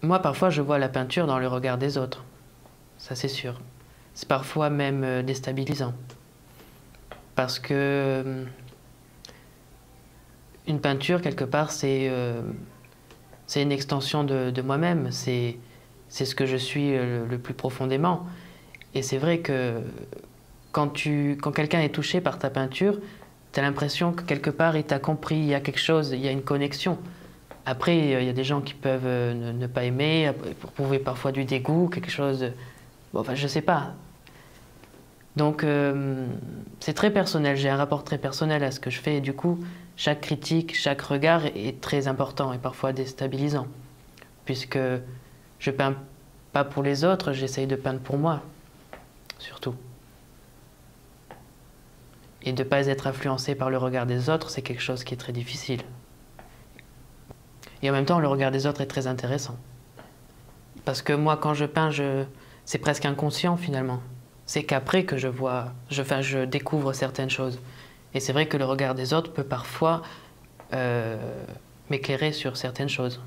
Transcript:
Moi, parfois, je vois la peinture dans le regard des autres. Ça, c'est sûr. C'est parfois même déstabilisant. Parce que une peinture, quelque part, c'est une extension de moi-même. C'est ce que je suis le plus profondément. Et c'est vrai que quand quelqu'un est touché par ta peinture, tu as l'impression que quelque part, il t'a compris, il y a quelque chose, il y a une connexion. Après, il y a des gens qui peuvent ne pas aimer, éprouver parfois du dégoût, quelque chose de... Bon, enfin, je sais pas. Donc, c'est très personnel, j'ai un rapport très personnel à ce que je fais, et du coup, chaque critique, chaque regard est très important et parfois déstabilisant, puisque je peins pas pour les autres, j'essaye de peindre pour moi, surtout. Et de ne pas être influencé par le regard des autres, c'est quelque chose qui est très difficile. Et en même temps, le regard des autres est très intéressant. Parce que moi, quand je peins, c'est presque inconscient finalement. C'est qu'après que je découvre certaines choses. Et c'est vrai que le regard des autres peut parfois m'éclairer sur certaines choses.